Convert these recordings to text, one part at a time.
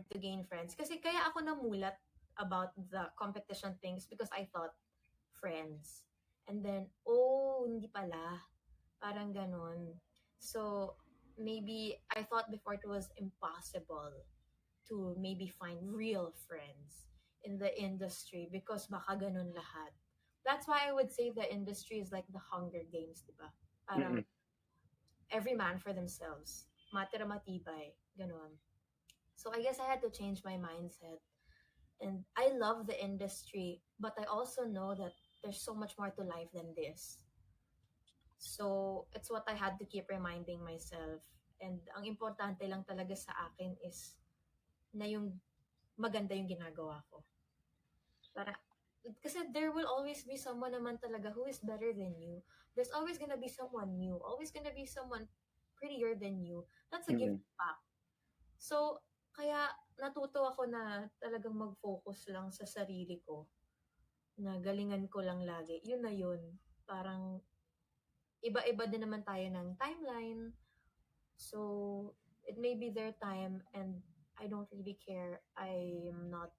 to gain friends. Kasi kaya ako namulat about the competition things because I thought friends. And then, hindi pala. Parang ganon. So, maybe I thought before it was impossible to maybe find real friends in the industry because baka ganun lahat. That's why I would say the industry is like the Hunger Games, di ba? Parang every man for themselves. Matira matibay. Ganon. So I guess I had to change my mindset. And I love the industry, but I also know that there's so much more to life than this. So it's what I had to keep reminding myself. And ang importante lang talaga sa akin is na yung maganda yung ginagawa ko. Kasi there will always be someone naman talaga who is better than you. There's always gonna be someone new. Always gonna be someone prettier than you. That's a given fact. So, kaya natuto ako na talagang mag-focus lang sa sarili ko. Na galingan ko lang lagi. Yun na yun. Parang iba-iba din naman tayo ng timeline. So, it may be their time and I don't really care. I'm not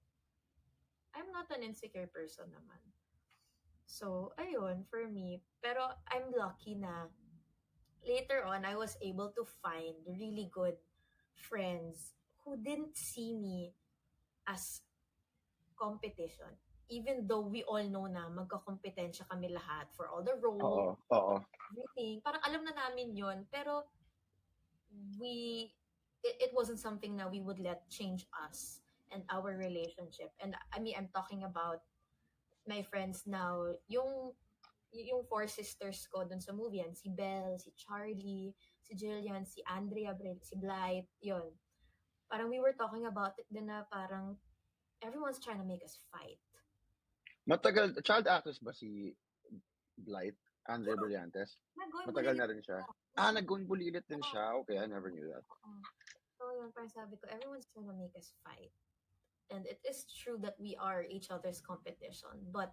an insecure person naman. So, ayun, for me. Pero I'm lucky na later on, I was able to find really good friends who didn't see me as competition. Even though we all know na magkakompetensya kami lahat for all the roles, everything. Parang alam na namin yun. Pero it wasn't something na we would let change us and our relationship. And I mean, I'm talking about my friends now, yung four sisters ko dun sa movie yan, si Belle, si Charlie, si Jillian, si Andrea, si Blythe, yun. Parang we were talking about it din na parang everyone's trying to make us fight. Matagal, child actress ba si Blythe? Andre Brillantes? Matagal na rin siya. Nag-going bulilit din siya. Okay, I never knew that. So yun, parang sabi ko, everyone's trying to make us fight. And it is true that we are each other's competition. But,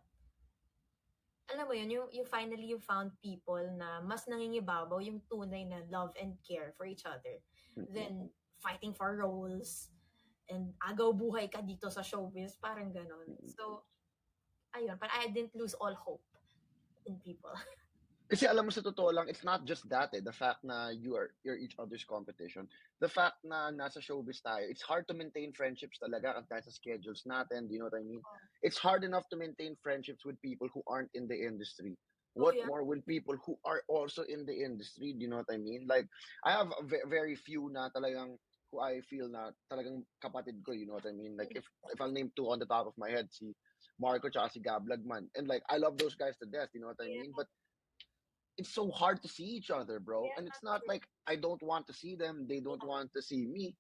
alam mo yun, you finally you found people na mas nangingibabaw yung tunay na love and care for each other than fighting for roles and agaw buhay ka dito sa showbiz. Parang ganon. So, ayun, but I didn't lose all hope in people. Kasi alam mo sa totoo lang, it's not just that the fact na you're each other's competition. The fact na nasa showbiz tayo, it's hard to maintain friendships talaga kasi sa schedules natin, do you know what I mean? It's hard enough to maintain friendships with people who aren't in the industry. What more with people who are also in the industry, do you know what I mean? Like, I have very few na talagang who I feel na talagang kapatid ko, you know what I mean? Like, if I'll name two on the top of my head, si Marco tsaka si Gab Lagman. And like, I love those guys to death, you know what I mean? But it's so hard to see each other, bro. And it's not like I don't want to see them, they don't want to see me.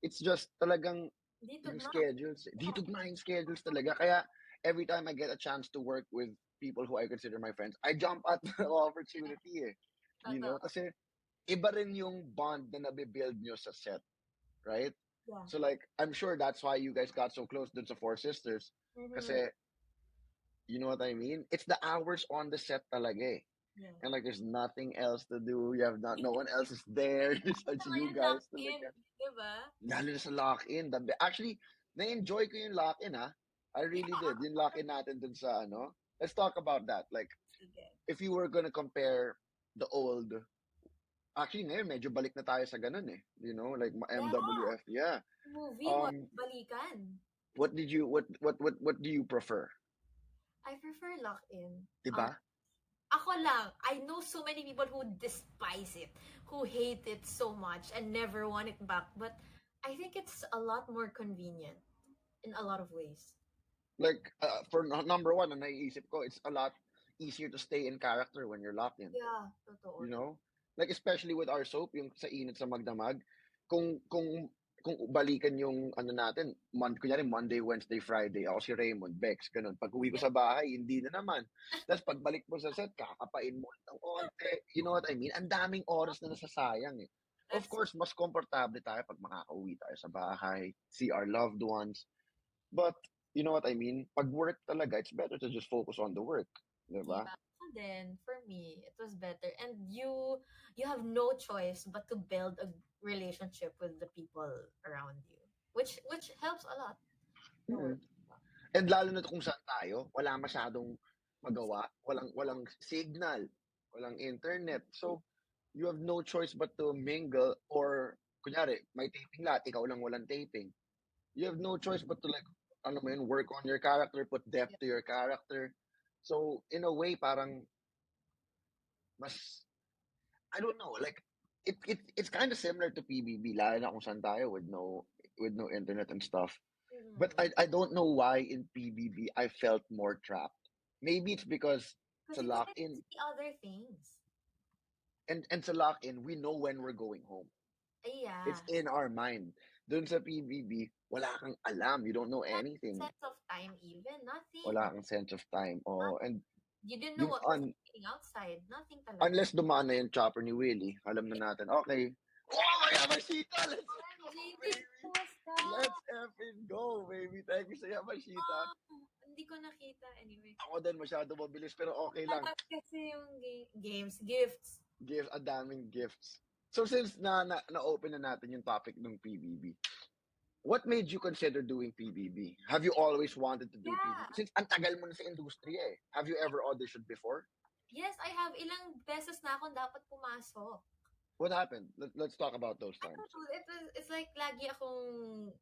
It's just talagang yung schedules. Ditugma yung schedules talaga. Kaya every time I get a chance to work with people who I consider my friends, I jump at the opportunity eh. You know? Kasi iba rin yung bond na nabibuild nyo sa set. Right? Yeah. So like, I'm sure that's why you guys got so close dun sa Four Sisters. Kasi, you know what I mean? It's the hours on the set talaga eh. Yeah. And like, there's nothing else to do. You have no one else is there besides you guys. Diba? Lalo na sa lock-in. Actually, na-enjoy ko yung lock-in, ha? I really did. Yung lock-in natin dun sa, ano? Let's talk about that. Like, if you were gonna compare the old... Actually, ngayon, medyo balik na tayo sa ganun, eh. You know, like, MWF. Yeah. Movie, balikan. What do you prefer? I prefer lock-in. Diba? Ako lang, I know so many people who despise it, who hate it so much and never want it back. But I think it's a lot more convenient in a lot of ways. Like, for number one, ang naiisip ko, it's a lot easier to stay in character when you're locked in. Yeah, totoo. You know? Like, especially with our soap, yung sa Init sa Magdamag, kung balikan yung ano natin, kunyari Monday, Wednesday, Friday, ako si Raymond, Bex, ganun. Pag uwi ko sa bahay, hindi na naman. Tapos pagbalik mo sa set, kakapain mo ng konti. You know what I mean? Ang daming oras na nasasayang eh. Of course, mas komportable tayo pag makakauwi tayo sa bahay, see our loved ones. But, you know what I mean? Pag work talaga, it's better to just focus on the work. Diba? Yeah. Then for me, it was better. And you have no choice but to build a relationship with the people around you. which helps a lot. Mm. And lalo na kung saan tayo, wala masyadong magawa, walang signal, walang internet. So, you have no choice but to mingle or kunyari, may taping lahat, ikaw lang walang taping. You have no choice but to like, ano mo yun, work on your character, put depth to your character. So, in a way, parang mas, I don't know, like, it's kind of similar to PBB, lalo na kung saan tayo with no internet and stuff. But I don't know why in PBB I felt more trapped. Maybe it's because Because to you lock couldn't in see other things. and to lock in, we know when we're going home. Yeah. It's in our mind. Dun sa PBB, wala kang alam. You don't know Not anything. sense of time even. Wala Nothing. kang sense of time. Oh, and You didn't know yun what was on happening outside. Nothing talaga. unless dumaan na yung chopper ni Willie, alam na natin, okay. Oh my Yamashita! Let's go, OMG, this baby! was Let's effing go, baby! Thank you sa Yamashita. Hindi ko nakita anyway. Ako din masyado mabilis, pero okay lang. Lahat kasi yung games, gifts. Gifts, a daming gifts. So since na-open na natin yung topic ng PBB, what made you consider doing PBB? Have you always wanted to do PBB? Since ang tagal mo na sa industriya eh. Have you ever auditioned before? Yes, I have. Ilang beses na akong dapat pumasok. What happened? Let's talk about those times. It's like lagi akong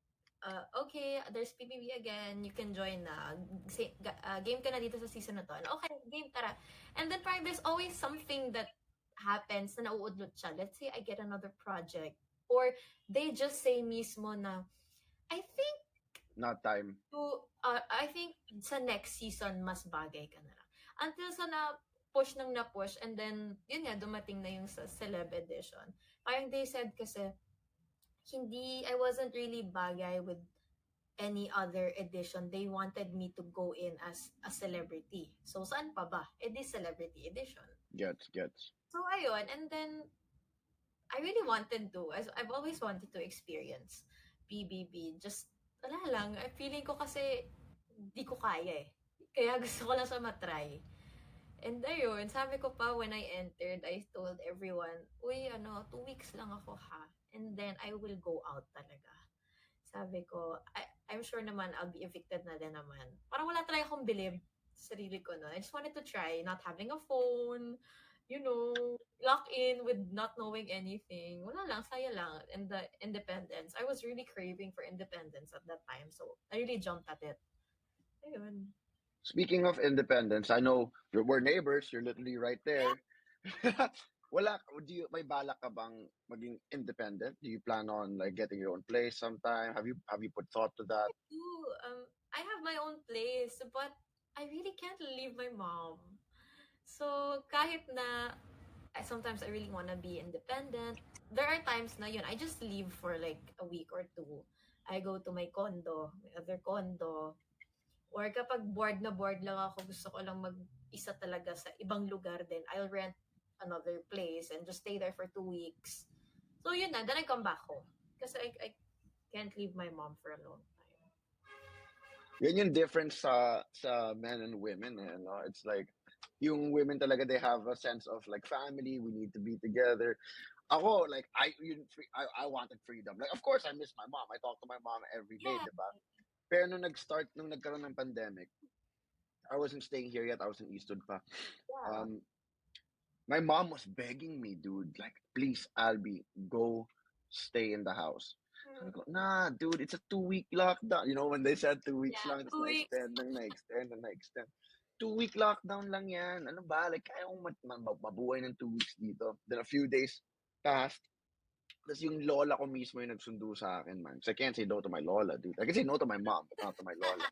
okay, there's PBB again, you can join na. Game ka na dito sa season na to. And okay, game, tara. And then parang there's always something that happens na nauudlot siya. Let's say I get another project. Or they just say mismo na, I think not time. I think sa next season, mas bagay ka na lang. Until sa na-push nang na-push, and then, yun nga, dumating na yung sa Celeb Edition. Parang they said kasi, I wasn't really bagay with any other edition. They wanted me to go in as a celebrity. So, saan pa ba? This Celebrity Edition. Gets. So, ayun. And then, I really wanted to. I've always wanted to experience PBB. Just, wala lang. Feeling ko kasi, di ko kaya eh. Kaya gusto ko lang siya matry. And ayun, sabi ko pa when I entered, I told everyone, uy, 2 weeks lang ako ha. And then, I will go out talaga. Sabi ko, I'm sure naman I'll be evicted na din naman. Parang wala talaga akong believe sa sarili ko, no? I just wanted to try not having a phone, lock in with not knowing anything. Wala lang, saya lang. And the independence. I was really craving for independence at that time. So, I really jumped at it. Ayun. Speaking of independence, I know we're neighbors. You're literally right there. Yeah. May balak ka bang maging independent? Do you plan on like getting your own place sometime? Have you put thought to that? I do. I have my own place, but I really can't leave my mom. So, kahit na sometimes I really want to be independent, there are times na yun, I just leave for like a week or two. I go to my condo, my other condo. Or kapag bored na bored lang ako, gusto ko lang mag-isa talaga sa ibang lugar, then I'll rent another place and just stay there for 2 weeks. So yun na, then I come back home. Kasi I can't leave my mom for a long time. Yan yung difference sa men and women. No? It's like, yung women talaga, they have a sense of like family, we need to be together. Ako, like, I wanted freedom. Like, of course, I miss my mom. I talk to my mom every day, diba? Pero nung nagkaroon ng pandemic, I wasn't staying here yet. I was in Eastwood pa. Yeah. My mom was begging me, dude, like, please, Albie, go stay in the house. Sabi ko, nah, dude, it's a 2-week lockdown. When they said 2 weeks lang, tapos na-extend. 2-week lockdown lang yan. Ano ba? Like, kaya kong mabuhay ng 2 weeks dito. Then a few days passed. Tapos yung lola ko mismo yung nagsundo sa akin, man. So I can't say no to my lola, dude. I can say no to my mom, but not to my lola.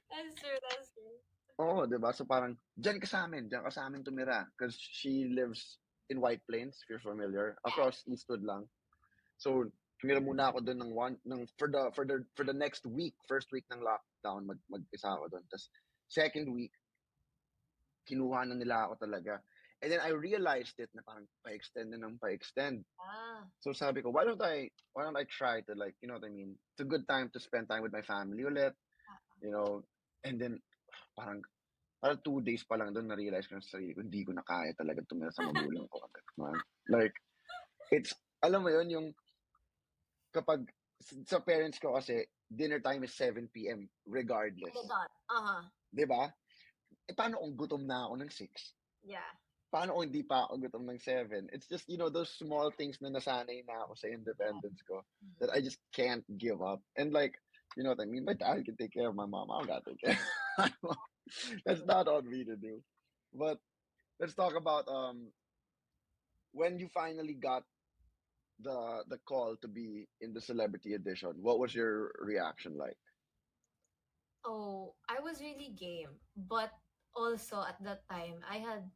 That's true. Oo, diba? So parang, diyan ka sa amin tumira. Because she lives in White Plains, if you're familiar. Across Eastwood lang. So, tumira muna ako doon for the next week, first week ng lockdown, mag-isa ako doon. Tapos, second week, kinuha na nila ako talaga. And then I realized it na parang pa-extend. So sabi ko, why don't I try to like, you know what I mean? It's a good time to spend time with my family ulit. And then parang 2 days pa lang doon na-realize ko sa sarili ko, hindi ko na kaya talaga tumira sa magulang ko. Like, it's, alam mo yun, yung kapag sa parents ko kasi, dinner time is 7 p.m. On the regardless. dot. Uh-huh. 'Di ba? Eh, paano kung gutom na ako ng 6? Yeah. Paano kung hindi pa ako gutom ng 7? It's just, those small things na nasanay na ako sa Yeah. independence ko that I just can't give up. And like, you know what I mean? My dad can take care of my mom. I don't gotta take care. That's not on me to do. But let's talk about when you finally got the call to be in the celebrity edition. What was your reaction like? Oh, I was really game. But also at that time, I had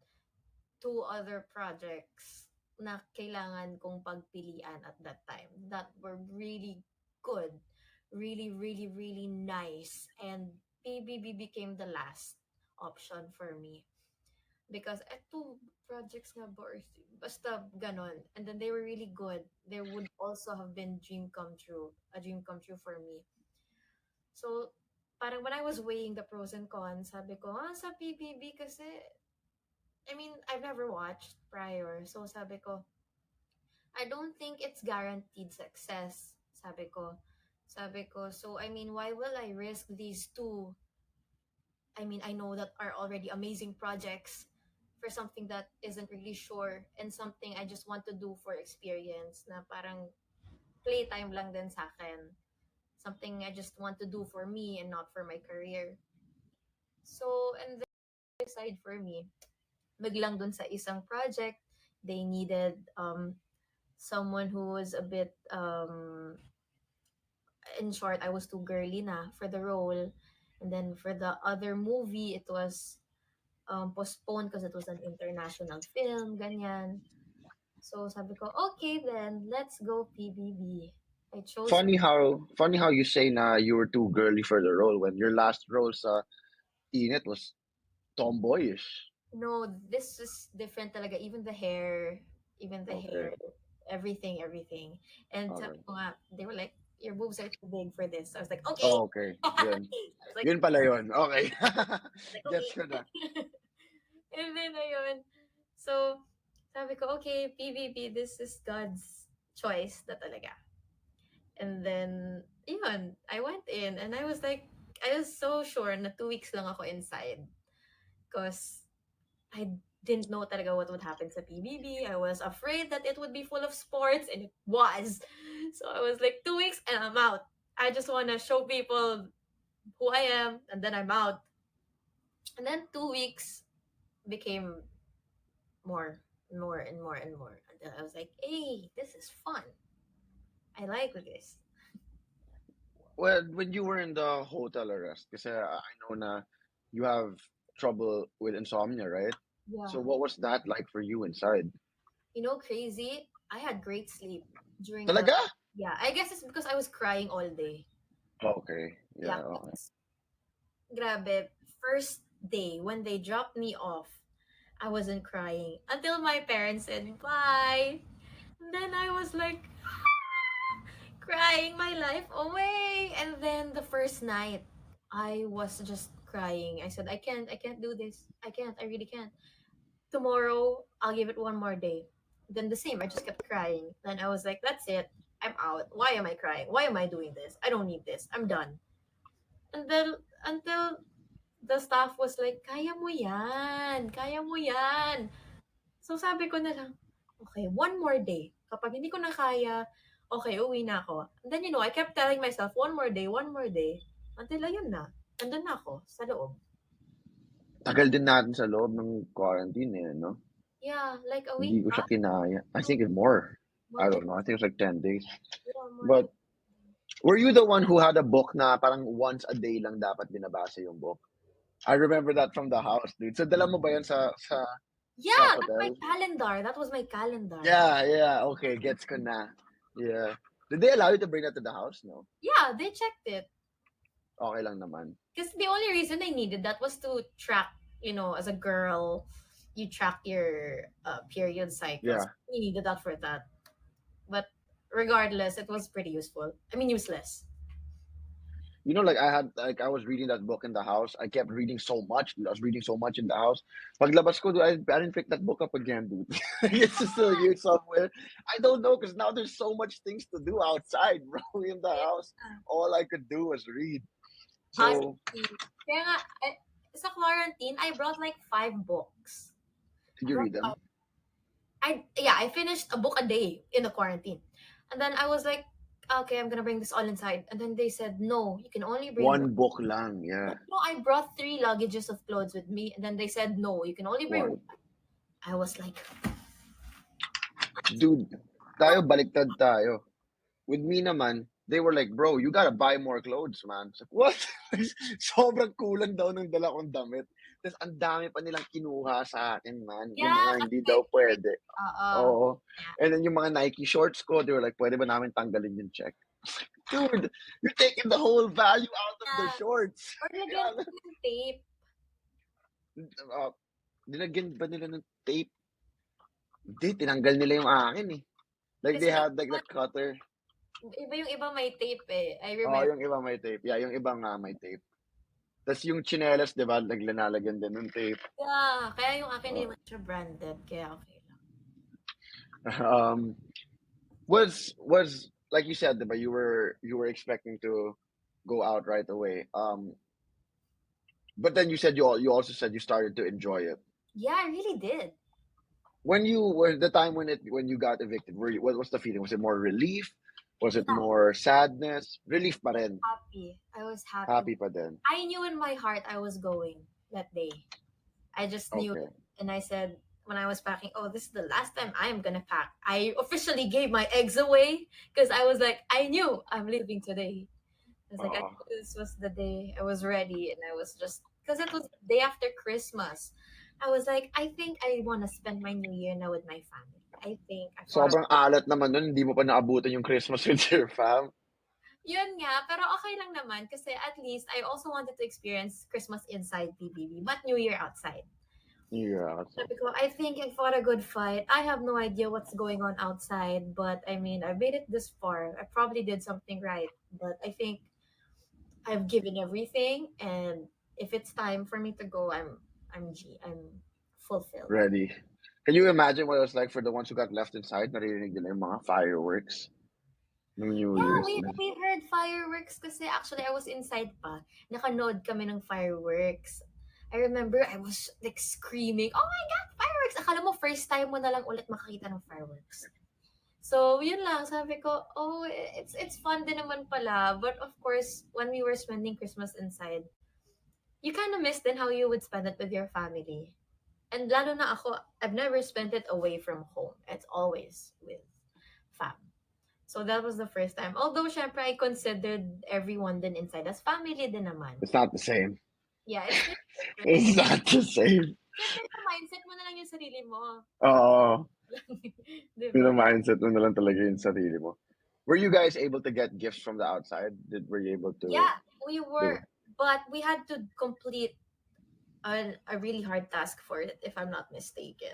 two other projects na kailangan kong pagpilian at that time that were really good, really, really, really nice. And PBB became the last option for me. Because two projects nga ba, or basta ganon. And then they were really good. There would also have been a dream come true for me. So, parang when I was weighing the pros and cons, sabi ko, sa PBB kasi, I mean, I've never watched prior. So, sabi ko, I don't think it's guaranteed success. Sabi ko. Sabi ko, so, I mean, why will I risk these two? I mean, I know that are already amazing projects for something that isn't really sure and something I just want to do for experience na parang playtime lang din sa akin. Something I just want to do for me and not for my career. So, and then side for me, biglang dun sa isang project, they needed someone who was a bit in short, I was too girly na for the role. And then for the other movie, it was postponed because it was an international film, ganyan. So sabi ko, okay then, let's go PBB. I chose, Funny how you say na you were too girly for the role when your last role sa Tenet was tomboyish. no, this is different talaga. Even the Okay. hair, everything, everything. And sabi Okay. ko nga, they were like, your boobs are too big for this. I was like, okay. Oh, okay. Yun. I was like, Yun pala yun. Okay. okay. Gets ko na. And then, ayun. So, sabi ko, okay, PBB, this is God's choice na talaga. And then, yun, I went in and I was like, I was so sure na 2 weeks lang ako inside. Because I didn't know talaga what would happen sa PBB. I was afraid that it would be full of sports, and it was. So I was like, 2 weeks and I'm out. I just want to show people who I am, and then I'm out. And then 2 weeks became more and more and more and more until I was like, hey, this is fun. I like this. Well, when you were in the hotel arrest, kasi I know na you have trouble with insomnia, right? So Yeah. what was that like for you inside? You know, crazy. I had great sleep during the. Talaga? Yeah, I guess it's because I was crying all day. Okay. Yeah, Yeah, okay. 'cause grabe, first day when they dropped me off, I wasn't crying until my parents said bye. And then I was like crying my life away. And then the first night, I was just crying. I said, I can't do this. I really can't. Tomorrow, I'll give it one more day. Then the same, I just kept crying. Then I was like, that's it. I'm out. Why am I crying? Why am I doing this? I don't need this. I'm done. And then until the staff was like, kaya mo yan. Kaya mo yan. So sabi ko na lang, okay, one more day. Kapag hindi ko na kaya, okay, uwi na ako. And then, I kept telling myself, one more day. Until ayun na. Nandun na ako sa loob. Tagal din natin sa loob ng quarantine eh, no? Yeah, like a Hindi week ko pa. siya kinaya. I think it's more. More I than, don't know. I think it's like 10 days. yeah, more than. But were you the one who had a book na parang once a day lang dapat binabasa yung book? I remember that from the house, dude. So dala mo ba yan sa Yeah, that's my hotel? calendar. That was my calendar. Yeah. Okay, gets ko na. Yeah. Did they allow you to bring that to the house? No. Yeah, they checked it. Okay lang naman. Because the only reason I needed that was to track, as a girl, you track your period cycles. Yeah. You needed that for that. But regardless, it was pretty useful. I mean, useless. like I was reading that book in the house. I kept reading so much. I was reading so much in the house. Paglabas ko, dude, I didn't pick that book up again, dude. It's just still here somewhere. I don't know because now there's so much things to do outside, bro. In the house, Yeah. all I could do was read. So Honestly. Kaya nga, sa quarantine, I brought like 5 books. did I you brought read them? five. I finished a book a day in the quarantine. And then I was like, okay, I'm gonna bring this all inside. And then they said, no, you can only bring one. One book lang, No, yeah. no, I brought 3 luggages of clothes with me. And then they said, no, you can only bring One. one. I was like, Dude, tayo baliktad tayo. With me naman, they were like, bro, you gotta buy more clothes, man. It's like, what? Sobrang kulang daw ng dala kong damit. Tapos ang dami pa nilang kinuha sa akin, man. Yung yeah, mga kasi hindi may daw pwede. Oo. yeah. And then yung mga Nike shorts ko, they were like, pwede ba namin tanggalin yung check? Dude, you're taking the whole value out of the Yeah. shorts. Or lagyan Yeah. ko ng tape. Dinagyan ba nila ng tape? Hindi, tinanggal nila yung akin eh. Like Kasi they had like the cutter. iba yung iba may tape eh. I Oh, remember. yung iba may tape. Yeah, yung iba nga may tape. Tapos yung chinelas, di ba, naglalagyan din ng tape. Yeah, kaya yung akin Oh. hindi naman siya branded. Kaya okay lang. Um, was like you said, but you were expecting to go out right away. But then you also said you started to enjoy it. Yeah, I really did. When you were the time when you got evicted, what was the feeling? Was it more relief? Was it Yeah, more sadness? Relief pa rin. happy. I was happy. Happy pa din. I knew in my heart I was going that day. I just knew Okay. it. And I said, when I was packing, oh, this is the last time I'm gonna pack. I officially gave my eggs away because I was like, I knew I'm leaving today. I was like, I Uh, knew this was the day I was ready, and I was just because it was the day after Christmas. I was like, I think I want to spend my New Year now with my family. I think I thought, sobrang alat naman nun, hindi mo pa naabutan yung Christmas with your fam. yun nga, pero okay lang naman kasi at least I also wanted to experience Christmas inside PBB, but New Year outside. Yeah, so Sabi ko, I think I fought a good fight. I have no idea what's going on outside, but I mean, I made it this far. I probably did something right, but I think I've given everything, and if it's time for me to go, I'm fulfilled. ready. Can you imagine what it was like for the ones who got left inside? Naririnig nila yung mga fireworks ng New Yeah, Year's. we heard fireworks kasi actually I was inside pa. Nakanood kami ng fireworks. I remember I was like screaming, "Oh my God, fireworks!" Akala mo first time mo na lang ulit makakita ng fireworks. So, yun lang. Sabi ko, oh, it's fun din naman pala. But of course, when we were spending Christmas inside, you kind of miss then how you would spend it with your family. And lalo na ako, I've never spent it away from home. It's always with fam. So that was the first time. Although, syempre, I considered everyone din inside as family din naman. It's not the same. Yeah, it's really different. It's not the same. Syempre, sa mindset mo na lang yung sarili mo. Oo. Diba? Yung mindset mo na lang talaga yung sarili mo. Were you guys able to get gifts from the outside? Were you able to? Yeah, we Diba? were. But we had to complete a really hard task for it, if I'm not mistaken.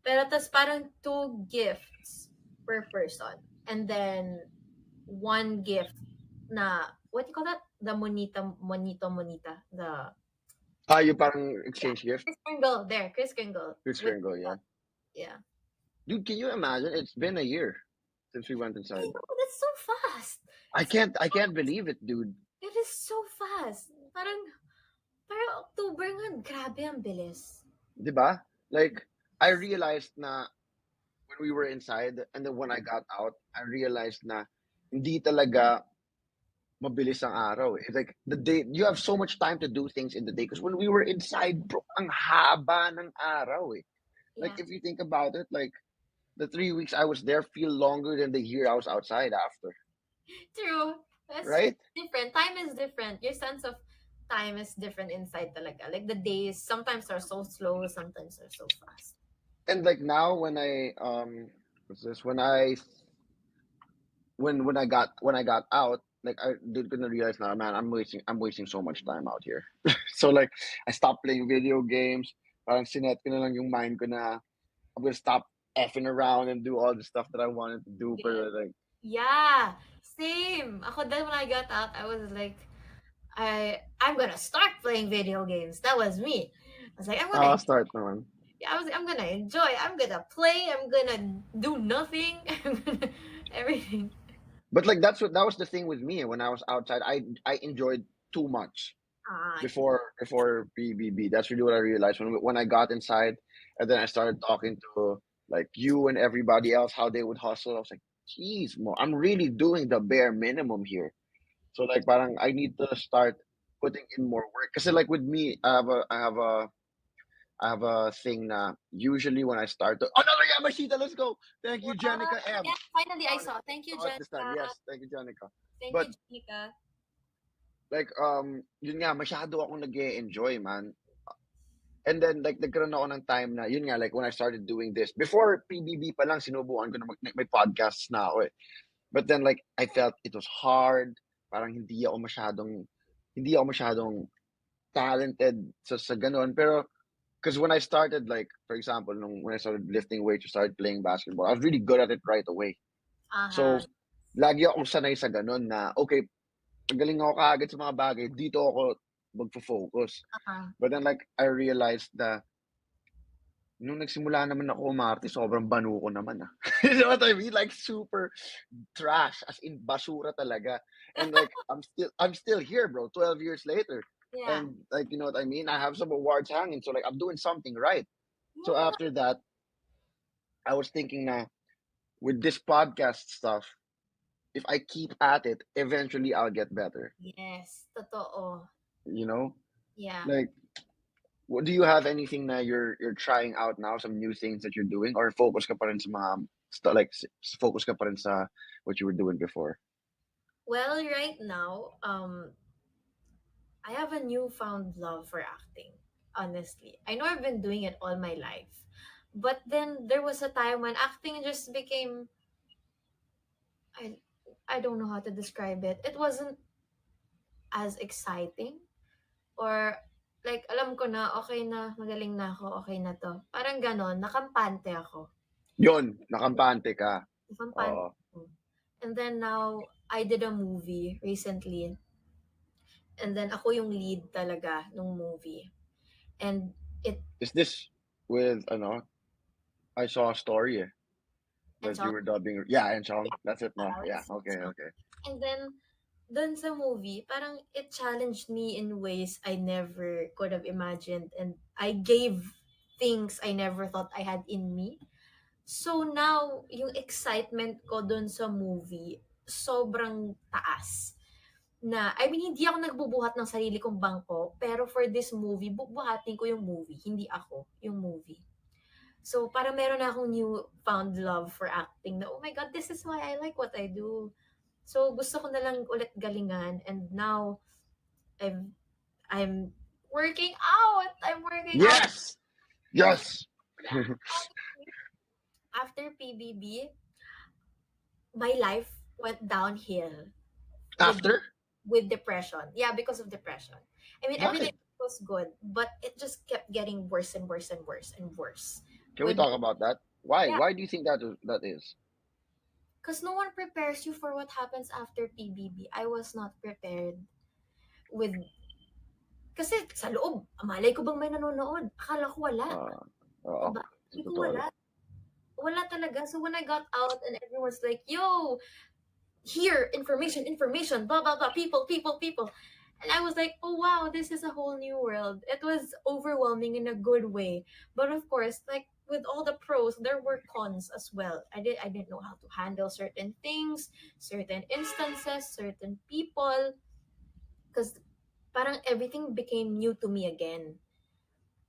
Pero tas parang 2 gifts per person. And then 1 gift na, what do you call that? The monita. The, Yung parang yeah, exchange gift? Chris Kringle. There, Chris Kringle. Chris With, Kringle, yeah. yeah. Dude, can you imagine? It's been a year since we went I inside. know, that's so fast. I can't believe it, dude. It is so fast. Parang October nga, grabe ang bilis. Diba? Like, I realized na when we were inside and then when I got out, I realized na hindi talaga mabilis ang araw. It's like the day, you have so much time to do things in the day because when we were inside, bro, ang haba ng araw eh. Like, Yeah. if you think about it, like, the 3 weeks I was there feel longer than the year I was outside after. True. That's Right? different. Time is different. Your sense of time is different inside talaga. Like the days sometimes are so slow, sometimes are so fast. And like now when I what's this? When I got out, like I did gonna realize now, man, I'm wasting so much time out here. So like I stopped playing video games. Parang sinet ko na lang yung mind ko na I'm gonna stop effing around and do all the stuff that I wanted to do. But like, Yeah. Same. Ako then when I got out, I was like, I'm gonna start playing video games. That was me. I was like, Start naman. yeah, I'm gonna enjoy. I'm gonna play. I'm gonna do nothing. Everything. But like that was the thing with me when I was outside. I enjoyed too much Yeah. before PBB. That's really what I realized when I got inside, and then I started talking to like you and everybody else how they would hustle. I was like, geez, mo, I'm really doing the bare minimum here. So like, parang I need to start putting in more work. Because like with me, I have a thing na usually when I start to, oh no, Yamashita, let's go. Thank you, Wow. Jenica M. Yeah, finally I Saw it, saw. Thank you, saw it this time. Jenica. Yes, thank you, Jenica. Thank you, But Jenica. like yun nga masyado akong nag-enjoy, man. And then like nagkaroon ako ng time na yun nga like when I started doing this before PBB pa lang sinubukan ko na may podcasts na ako eh. But then like I felt it was hard. Parang hindi ako masyadong talented sa ganun. Pero because when I started like for example when I started lifting weights or started playing basketball, I was really good at it right away. So Uh-huh. lagi akong sanay sa ganun na okay, magaling ako kaagad sa mga bagay, dito ako magfo-focus. Uh-huh. But then like I realized na nung nagsimula naman ako umarte, sobrang banu ko naman ah. You know what I mean? Like super trash, as in basura talaga. And like I'm still here, bro, 12 years later. Yeah. And like you know what I mean? I have some awards hanging, so like I'm doing something right. So Yeah. after that, I was thinking na with this podcast stuff, if I keep at it, eventually I'll get better. Yes. Totoo. You know? Yeah. Like what do you have anything that you're trying out now, some new things that you're doing, or focus ka pa rin sa mga focus ka pa rin sa what you were doing before? Well, right now, I have a newfound love for acting. Honestly, I know I've been doing it all my life, but then there was a time when acting just became I I don't know how to describe it. It wasn't as exciting or like alam ko na okay na magaling na ako, okay na to. Parang ganon, nakampante ako. Yon, nakampante ka. Nakampante Oo. ako. And then now I did a movie recently. And then ako yung lead talaga nung movie. And it Is this with I saw a story and that you were dubbing. Yeah, and Chong. That's it, no? Yeah. it's Okay. Okay. and then dun sa movie, parang it challenged me in ways I never could have imagined and I gave things I never thought I had in me. So now, yung excitement ko dun sa movie, sobrang taas. Na, I mean, hindi ako nagbubuhat ng sarili kong bangko, pero for this movie, bubuhatin ko yung movie, hindi ako, yung movie. So, para meron na akong newfound love for acting na, oh my God, this is why I like what I do. So, gusto ko na lang ulit galingan. And now, I'm, I'm working out. I'm working out. Yes. Yes. After PBB, my life went downhill with After? with depression. Yeah, because of depression. I mean, everything Bakit? was good, but it just kept getting worse and worse and worse and worse. Can we With talk about that? Why? yeah, Why do you think that is? because no one prepares you for what happens after PBB. I was not prepared with kasi sa loob, malay ko bang may nanonood? Akala ko wala. Uh, Diba? sa Hindi ko totoo wala. lang. Wala talaga. So when I got out and everyone's like, yo, here, information, blah, blah, blah, people. And I was like, oh wow, this is a whole new world. It was overwhelming in a good way. But of course, like with all the pros, there were cons as well. I didn't know how to handle certain things, certain instances, certain people. Because parang everything became new to me again.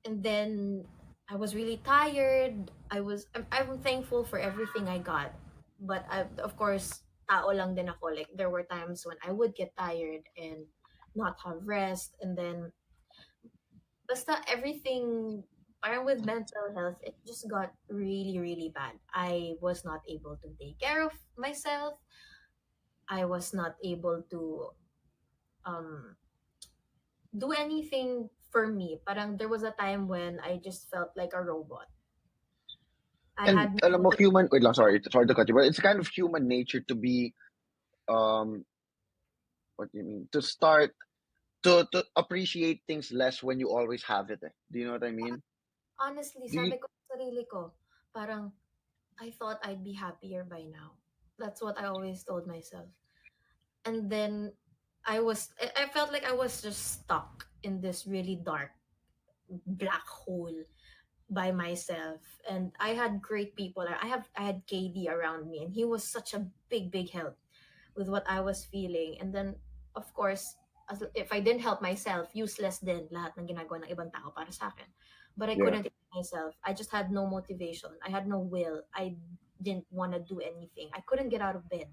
And then I was really tired. I'm thankful for everything I got. But of course, tao lang din ako. Like there were times when I would get tired and not have rest and then basta everything parang with mental health it just got really really bad. I was not able to take care of myself. I was not able to um do anything for me. Parang there was a time when I just felt like a robot. I And had alam no mo, human. Wait lang, sorry to cut you, but it's kind of human nature to be um. What do you mean? To start to appreciate things less when you always have it. Do you know what I mean? Honestly, Do you, sabi ko sa sarili ko, parang, I thought I'd be happier by now. That's what I always told myself. And then I felt like I was just stuck in this really dark black hole by myself. And I had great people. I had KD around me, and he was such a big help with what I was feeling. And then, of course, if I didn't help myself, useless din lahat ng ginagawa ng ibang tao para sa akin. But I yeah. couldn't help myself. I just had no motivation. I had no will. I didn't want to do anything. I couldn't get out of bed.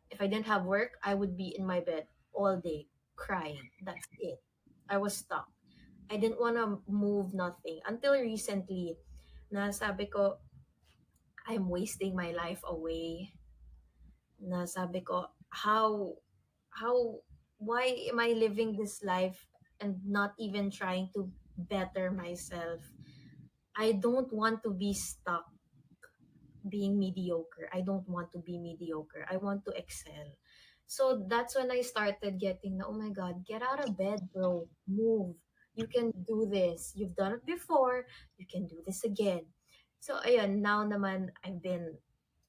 If I didn't have work, I would be in my bed all day crying. That's it. I was stuck. I didn't want to move nothing until recently na sabi ko, I'm wasting my life away. Na sabi ko, how, why am I living this life and not even trying to better myself? I don't want to be stuck being mediocre. I don't want to be mediocre. I want to excel. So that's when I started getting, oh my God, get out of bed, bro. Move. You can do this. You've done it before. You can do this again. So ayun, now naman I've been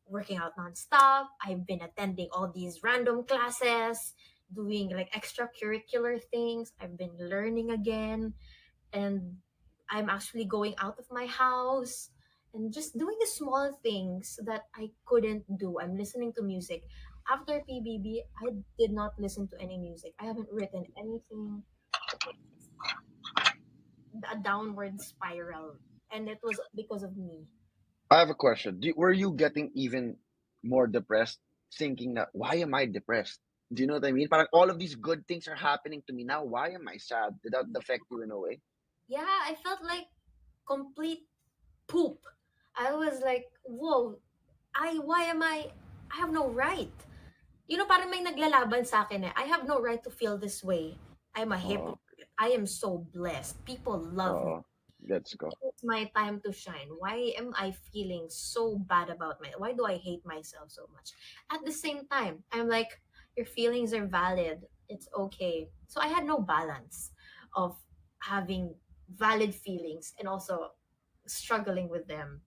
working out nonstop. I've been attending all these random classes, doing like extracurricular things. I've been learning again, and I'm actually going out of my house and just doing the small things that I couldn't do. I'm listening to music. After PBB, I did not listen to any music. I haven't written anything. It was a downward spiral, and it was because of me. I have a question. Were you getting even more depressed, thinking that why am I depressed? Do you know what I mean? Parang all of these good things are happening to me now. Why am I sad? Did that affect you in a way? Yeah, I felt like complete poop. I was like, whoa, why am I have no right. Parang may naglalaban sa akin eh. I have no right to feel this way. I'm a Oh, hypocrite. I am so blessed. People love me. oh, let's go. It's my time to shine. Why am I feeling so bad about why do I hate myself so much? At the same time, I'm like, your feelings are valid. It's okay. So I had no balance of having valid feelings and also struggling with them.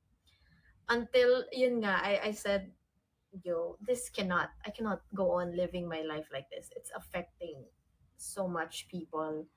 Until yun nga, I said, yo, I cannot go on living my life like this. It's affecting so much people.